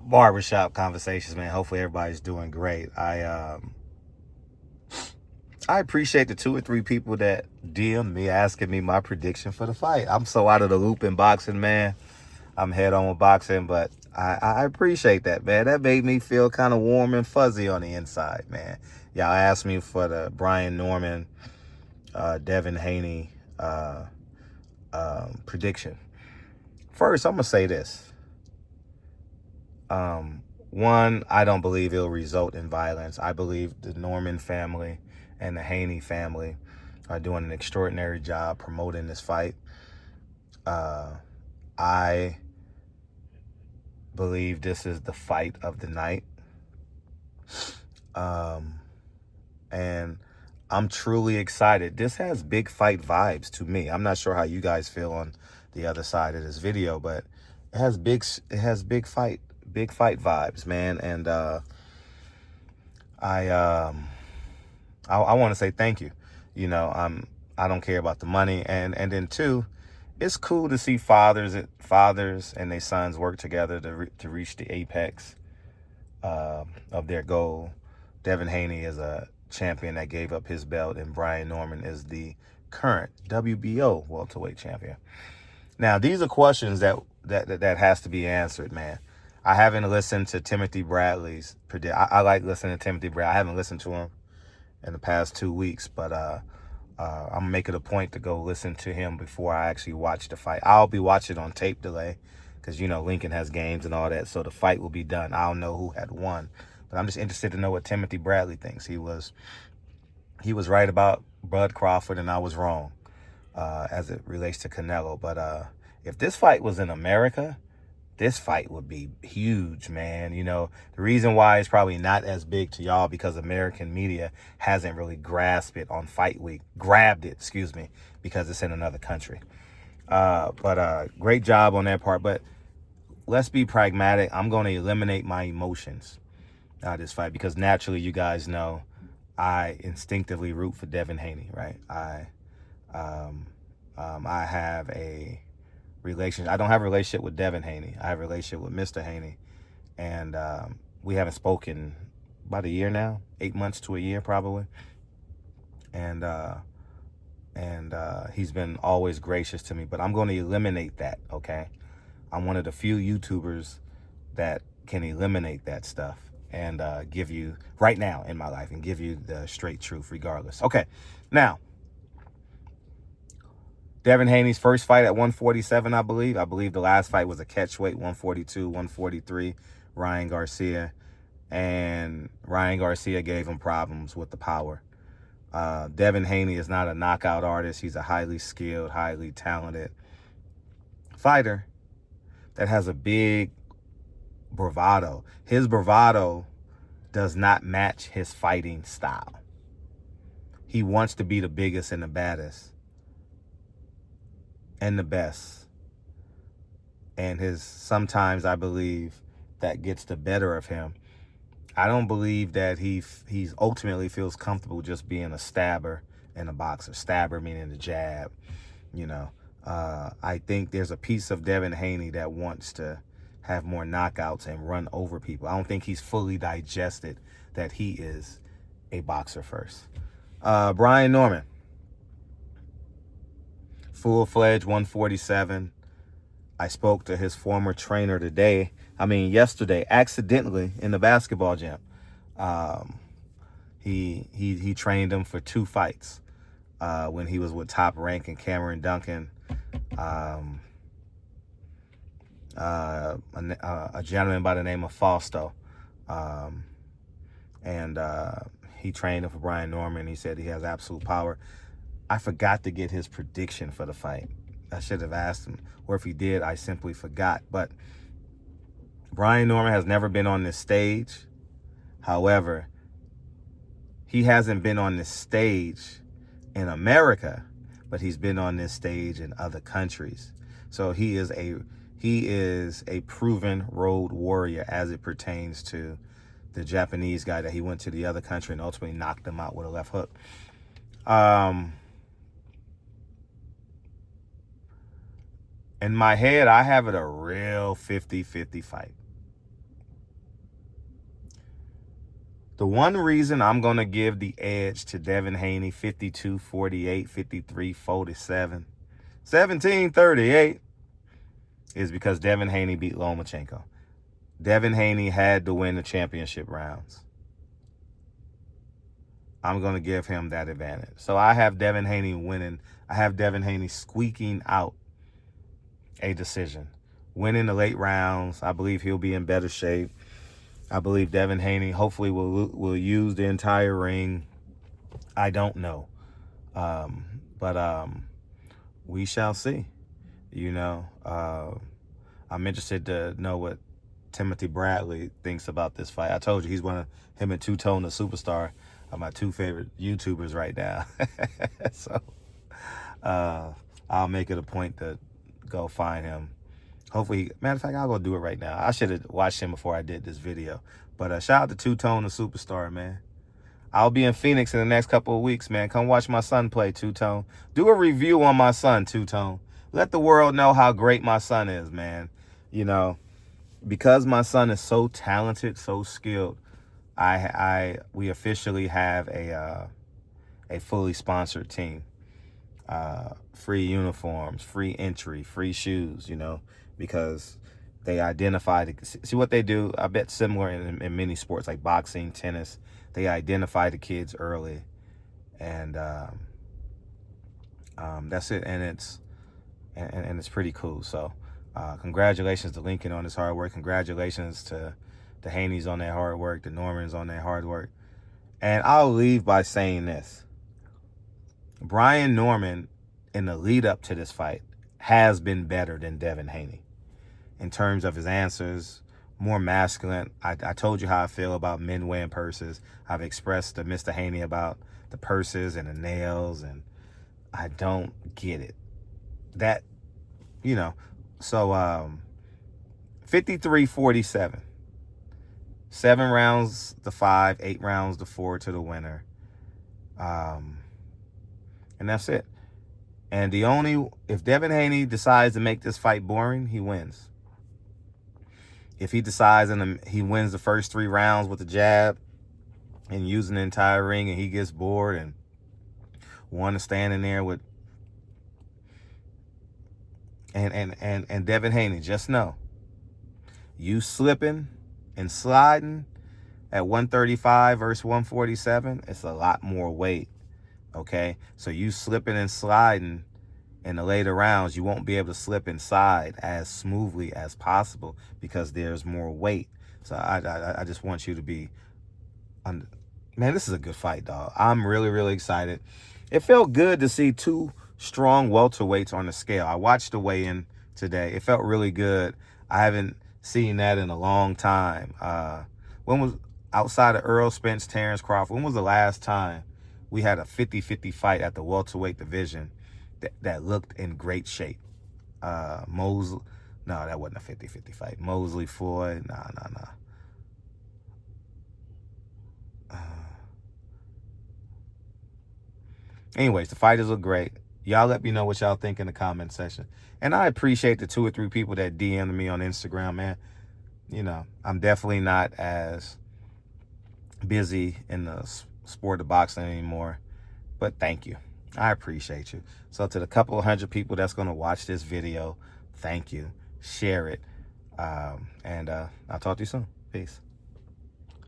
barbershop conversations, man. Hopefully everybody's doing great. I appreciate the 2 or 3 people that DM me asking me my prediction for the fight. I'm so out of the loop in boxing, man. I'm head on with boxing, but I appreciate that, man. That made me feel kind of warm and fuzzy on the inside, man. Y'all asked me for the Brian Norman, Devin Haney prediction. First, I'm gonna say this. One, I don't believe it'll result in violence. I believe the Norman family and the Haney family are doing an extraordinary job promoting this fight. I believe this is the fight of the night. And I'm truly excited. This has big fight vibes to me. I'm not sure how you guys feel on the other side of this video, but it has big fight vibes, man. And I want to say thank you. You know, I don't care about the money, and then two, it's cool to see fathers and their sons work together to reach the apex of their goal. Devin Haney is a champion that gave up his belt, and Brian Norman is the current WBO welterweight champion. Now, these are questions that has to be answered, man. I haven't listened to Timothy Bradley's predict. I like listening to Timothy Bradley. I haven't listened to him in the past 2 weeks, but I'm making a point to go listen to him before I actually watch the fight. I'll be watching on tape delay because, you know, Lincoln has games and all that, so the fight will be done. I'll know who had won. But I'm just interested to know what Timothy Bradley thinks. He was right about Bud Crawford, and I was wrong as it relates to Canelo. But if this fight was in America, this fight would be huge, man. You know, the reason why it's probably not as big to y'all because American media hasn't really grasped it on Fight Week. Grabbed it, excuse me, because it's in another country. But great job on that part. But let's be pragmatic. I'm going to eliminate my emotions out of this fight because naturally, you guys know, I instinctively root for Devin Haney, right? I have a relationship. I don't have a relationship with Devin Haney. I have a relationship with Mr. Haney, and we haven't spoken about a year now, 8 months to a year probably. And he's been always gracious to me. But I'm going to eliminate that. Okay, I'm one of the few YouTubers that can eliminate that stuff and give you right now in my life and give you the straight truth regardless. Okay, now Devin Haney's first fight at 147, I believe. I believe the last fight was a catchweight, 142, 143, Ryan Garcia. And Ryan Garcia gave him problems with the power. Devin Haney is not a knockout artist. He's a highly skilled, highly talented fighter that has a big bravado. His bravado does not match his fighting style. He wants to be the biggest and the baddest and the best. And sometimes I believe that gets the better of him. I don't believe that he's ultimately feels comfortable just being a stabber and a boxer. Stabber meaning the jab, you know. I think there's a piece of Devin Haney that wants to have more knockouts and run over people. I don't think he's fully digested that he is a boxer first. Brian Norman, full-fledged 147. I spoke to his former trainer yesterday, accidentally in the basketball gym. He trained him for 2 fights when he was with Top Rank and Cameron Duncan. A gentleman by the name of Fausto. And he trained him for Brian Norman. He said he has absolute power. I forgot to get his prediction for the fight. I should have asked him, or if he did, I simply forgot. But Brian Norman has never been on this stage. However, he hasn't been on this stage in America, but he's been on this stage in other countries. So he is a proven road warrior as it pertains to the Japanese guy that he went to the other country and ultimately knocked him out with a left hook. In my head, I have it a real 50-50 fight. The one reason I'm going to give the edge to Devin Haney, 52-48, 53-47, 17-38, is because Devin Haney beat Lomachenko. Devin Haney had to win the championship rounds. I'm going to give him that advantage. So I have Devin Haney winning. I have Devin Haney squeaking out a decision. Winning the late rounds. I believe he'll be in better shape. I believe Devin Haney hopefully will use the entire ring. I don't know. But we shall see. You know, I'm interested to know what Timothy Bradley thinks about this fight. I told you him and Two Tone the Superstar are my two favorite YouTubers right now. So I'll make it a point to go find him. Hopefully, matter of fact, I'll go do it right now. I should have watched him before I did this video. But shout out to Two Tone the Superstar, man. I'll be in Phoenix in the next couple of weeks, man. Come watch my son play, Two Tone. Do a review on my son, Two Tone. Let the world know how great my son is, man. You know, because my son is so talented, so skilled, we officially have a fully sponsored team. Free uniforms, free entry, free shoes, you know, because they identify, see what they do, I bet similar in many sports like boxing, tennis, they identify the kids early, and that's it, and it's pretty cool. So congratulations to Lincoln on his hard work. Congratulations to the Haneys on their hard work, the Normans on their hard work. And I'll leave by saying this. Brian Norman, in the lead up to this fight, has been better than Devin Haney in terms of his answers, more masculine. I told you how I feel about men wearing purses. I've expressed to Mr. Haney about the purses and the nails, and I don't get it. That, you know, so 53-47. 7 rounds to 5, 8 rounds to 4 to the winner. And that's it. And if Devin Haney decides to make this fight boring, he wins. If he decides he wins the first 3 rounds with the jab and using the entire ring, and he gets bored and want to stand in there with and Devin Haney, just know, you slipping and sliding at 135 versus 147, it's a lot more weight. Okay, so you slipping and sliding in the later rounds, you won't be able to slip inside as smoothly as possible because there's more weight. So I just want you to be, man, this is a good fight, dog. I'm really, really excited. It felt good to see 2 strong welterweights on the scale. I watched the weigh-in today. It felt really good. I haven't seen that in a long time. When was, outside of Earl Spence, Terrence Crawford, when was the last time we had a 50-50 fight at the welterweight division that looked in great shape? Mosley, no, that wasn't a 50-50 fight. Mosley, Floyd, nah. Anyways, the fighters look great. Y'all let me know what y'all think in the comment section. And I appreciate the 2 or 3 people that DM'd me on Instagram, man. You know, I'm definitely not as busy in the sport of boxing anymore, but thank you. I appreciate you. So to the couple of 100 people that's going to watch this video, thank you. Share it. And I'll talk to you soon. Peace.